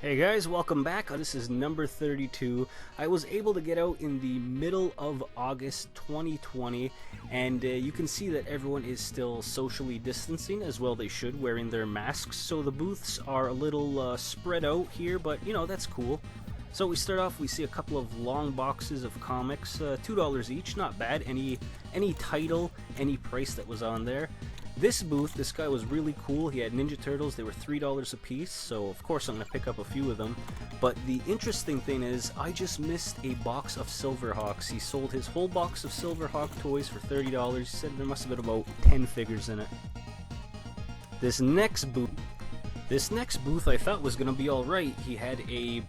Hey guys, welcome back. This is number 32. I was able to get out in the middle of August 2020, and you can see that everyone is still socially distancing, as well they should, wearing their masks. So the booths are a little spread out here, but you know, that's cool. So we start off, we see a couple of long boxes of comics, $2 each, not bad. Any title, any price that was on there. This booth, this guy was really cool. He had Ninja Turtles. They were $3 a piece, so of course I'm going to pick up a few of them. But the interesting thing is, I just missed a box of Silverhawks. He sold his whole box of Silverhawk toys for $30. He said there must have been about 10 figures in it. This next booth I thought was going to be alright. He had a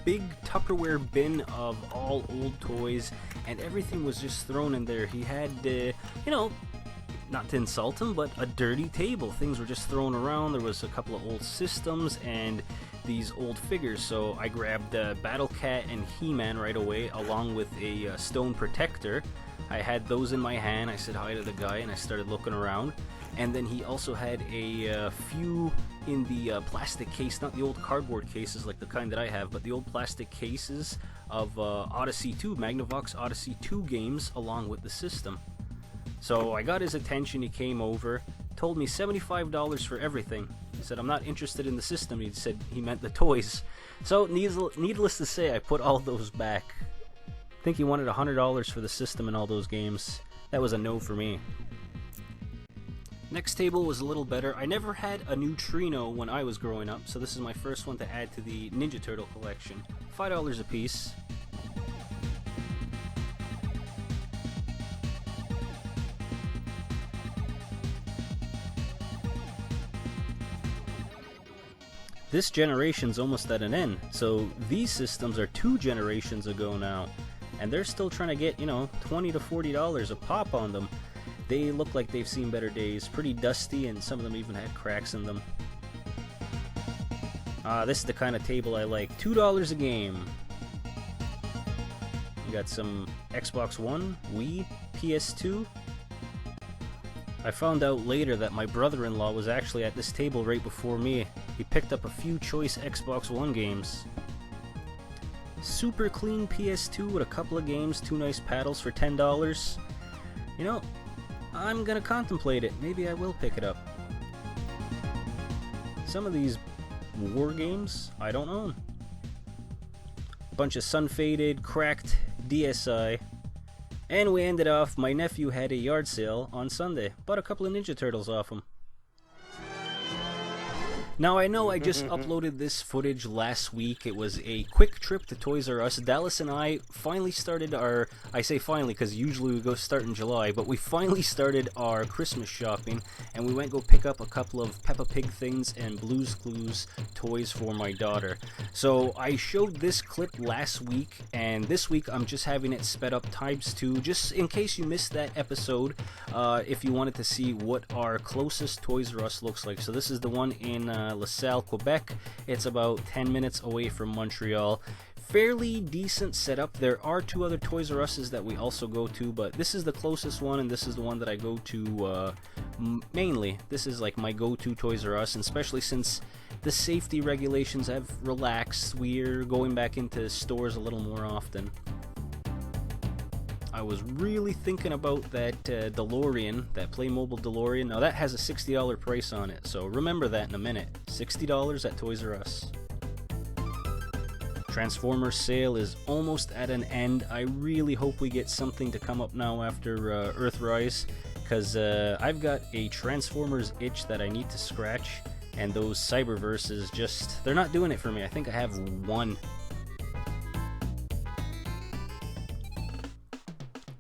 big Tupperware bin of all old toys, and everything was just thrown in there. He had, not to insult him, but a dirty table. Things were just thrown around. There was a couple of old systems and these old figures. So I grabbed Battle Cat and He-Man right away, along with a stone protector. I had those in my hand. I said hi to the guy and I started looking around. And then he also had a few in the plastic case, not the old cardboard cases like the kind that I have, but the old plastic cases of Odyssey 2, Magnavox Odyssey 2 games, along with the system. So I got his attention. He came over, told me $75 for everything. He said, I'm not interested in the system. He said he meant the toys. So needless to say, I put all those back. I think he wanted $100 for the system and all those games. That was a no for me. Next table was a little better. I never had a neutrino when I was growing up, so this is my first one to add to the Ninja Turtle collection. $5 a piece. This generation's almost at an end, so these systems are 2 generations ago now, and they're still trying to get, $20 to $40 a pop on them. They look like they've seen better days, pretty dusty, and some of them even had cracks in them. This is the kind of table I like. $2 a game. You got some Xbox One, Wii, PS2. I found out later that my brother-in-law was actually at this table right before me. He picked up a few choice Xbox One games. Super clean PS2 with a couple of games, 2 nice paddles for $10. I'm gonna contemplate it. Maybe I will pick it up. Some of these war games, I don't own. A bunch of sun-faded, cracked DSi. And we ended off, my nephew had a yard sale on Sunday. Bought a couple of Ninja Turtles off him. Now I know I just uploaded this footage last week. It was a quick trip to Toys R Us. Dallas and I finally started our, I say finally because usually we go start in July, but we finally started our Christmas shopping, and we went go pick up a couple of Peppa Pig things and Blue's Clues toys for my daughter. So I showed this clip last week, and this week I'm just having it sped up ×2, just in case you missed that episode, if you wanted to see what our closest Toys R Us looks like. So this is the one in LaSalle, Quebec. It's about 10 minutes away from Montreal. Fairly decent setup. There are 2 other Toys R Us's that we also go to, but this is the closest one, and this is the one that I go to mainly. This is like my go-to Toys R Us, and especially since the safety regulations have relaxed, we're going back into stores a little more often. I was really thinking about that DeLorean, that Playmobil DeLorean. Now that has a $60 price on it, so remember that in a minute. $60 at Toys R Us. Transformers sale is almost at an end. I really hope we get something to come up now after Earthrise, because I've got a Transformers itch that I need to scratch, and those Cyberverses just, they're not doing it for me. I think I have one.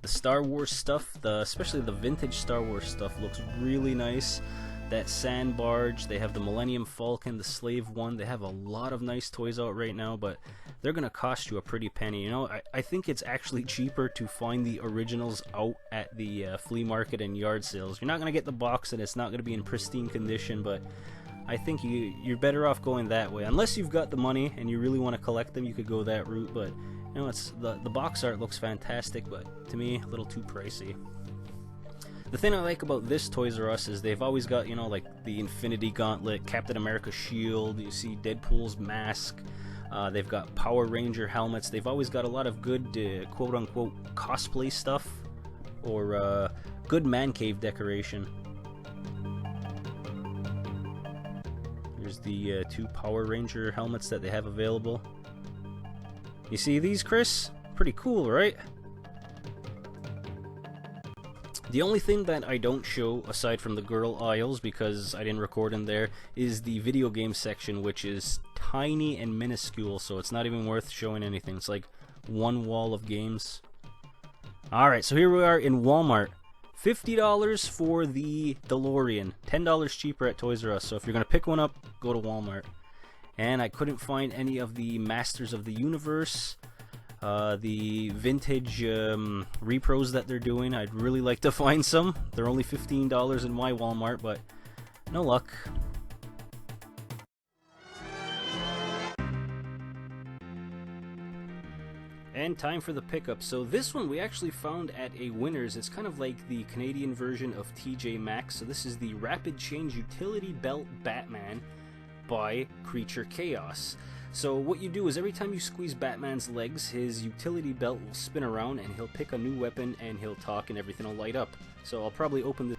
Star Wars stuff, especially the vintage Star Wars stuff, looks really nice. That sand barge, they have the Millennium Falcon, the Slave One. They have a lot of nice toys out right now, but they're gonna cost you a pretty penny. I think it's actually cheaper to find the originals out at the flea market and yard sales. You're not gonna get the box, and it's not gonna be in pristine condition, but I think you're better off going that way. Unless you've got the money and you really want to collect them, you could go that route, but it's the box art looks fantastic, but to me a little too pricey. The thing I like about this Toys R Us is they've always got, you know, like the Infinity Gauntlet, Captain America shield, you see Deadpool's mask, they've got Power Ranger helmets. They've always got a lot of good quote-unquote cosplay stuff, or good man cave decoration. Here's the 2 Power Ranger helmets that they have available. You see these, Chris? Pretty cool, right? The only thing that I don't show, aside from the girl aisles, because I didn't record in there, is the video game section, which is tiny and minuscule, so it's not even worth showing anything. It's like one wall of games. Alright, so here we are in Walmart. $50 for the DeLorean. $10 cheaper at Toys R Us, so if you're going to pick one up, go to Walmart. And I couldn't find any of the Masters of the Universe. The vintage repros that they're doing, I'd really like to find some. They're only $15 in my Walmart, but no luck. And time for the pickup. So this one we actually found at a Winners. It's kind of like the Canadian version of TJ Maxx. So this is the Rapid Change Utility Belt Batman by Creature Chaos. So what you do is every time you squeeze Batman's legs, his utility belt will spin around and he'll pick a new weapon and he'll talk and everything will light up. So I'll probably open this.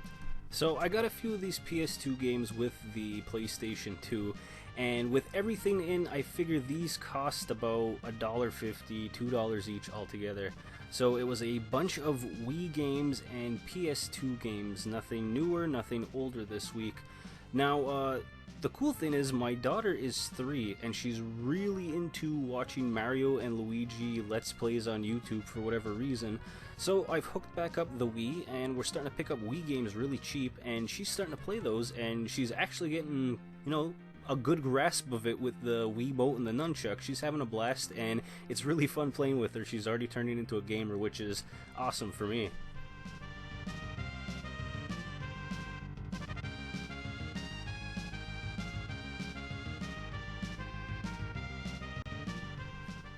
So I got a few of these PS2 games with the PlayStation 2, and with everything in, I figure these cost about $1.50, $2 each altogether. So it was a bunch of Wii games and PS2 games, nothing newer, nothing older this week. Now, the cool thing is my daughter is 3 and she's really into watching Mario and Luigi Let's Plays on YouTube for whatever reason. So I've hooked back up the Wii and we're starting to pick up Wii games really cheap, and she's starting to play those and she's actually getting, you know, a good grasp of it with the Wiimote and the nunchuck. She's having a blast and it's really fun playing with her. She's already turning into a gamer, which is awesome for me.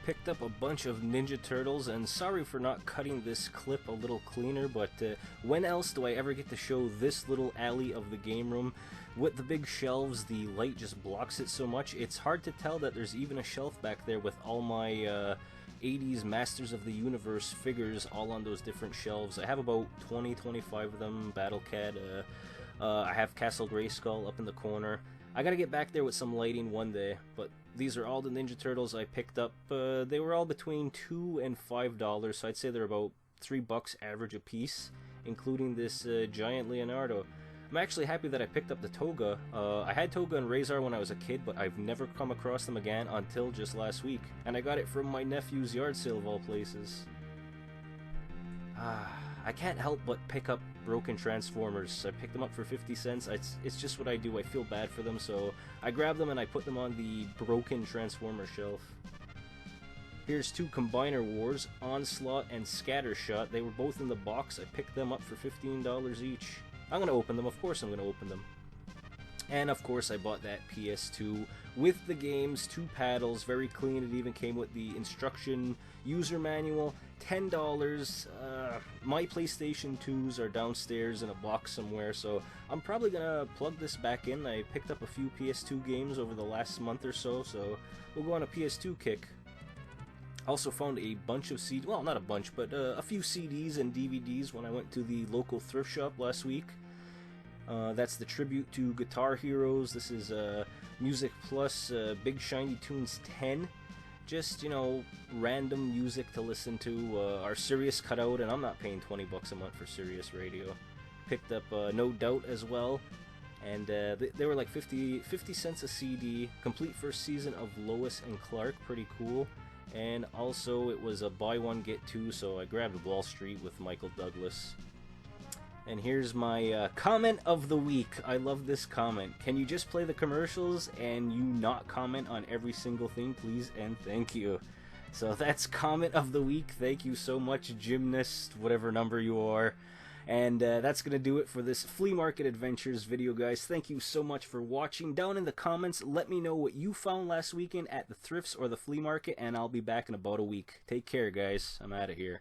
Picked up a bunch of Ninja Turtles, and sorry for not cutting this clip a little cleaner, but when else do I ever get to show this little alley of the game room? With the big shelves, the light just blocks it so much, it's hard to tell that there's even a shelf back there with all my 80s Masters of the Universe figures all on those different shelves. I have about 20-25 of them, Battle Cat, I have Castle Grayskull up in the corner. I gotta get back there with some lighting one day, but these are all the Ninja Turtles I picked up. They were all between $2 and $5, so I'd say they're about $3 average a piece, including this giant Leonardo. I'm actually happy that I picked up the Toga. I had Toga and Razor when I was a kid, but I've never come across them again until just last week, and I got it from my nephew's yard sale of all places. I can't help but pick up broken Transformers. I picked them up for 50 cents. It's just what I do. I feel bad for them, so I grab them and I put them on the broken Transformer shelf. Here's 2 Combiner Wars, Onslaught and Scattershot. They were both in the box. I picked them up for $15 each. I'm going to open them. Of course I'm going to open them. And of course I bought that PS2 with the games, 2 paddles, very clean. It even came with the instruction user manual, $10. My PlayStation 2s are downstairs in a box somewhere, so I'm probably gonna plug this back in. I picked up a few PS2 games over the last month or so we'll go on a PS2 kick. Also found a bunch of CDs, well, not a bunch, but a few CDs and DVDs when I went to the local thrift shop last week. That's the tribute to Guitar Heroes. This is Music Plus Big Shiny Tunes 10. Just, you know, random music to listen to. Our Sirius cut out, and I'm not paying $20 a month for Sirius Radio. Picked up No Doubt as well, and they were like 50 cents a CD. Complete first season of Lois and Clark, pretty cool. And also it was a buy one get two, so I grabbed Wall Street with Michael Douglas. And here's my comment of the week. I love this comment. Can you just play the commercials and you not comment on every single thing, please? And thank you. So that's comment of the week. Thank you so much, Gymnast, whatever number you are. And that's going to do it for this Flea Market Adventures video, guys. Thank you so much for watching. Down in the comments, let me know what you found last weekend at the thrifts or the flea market, and I'll be back in about a week. Take care, guys. I'm out of here.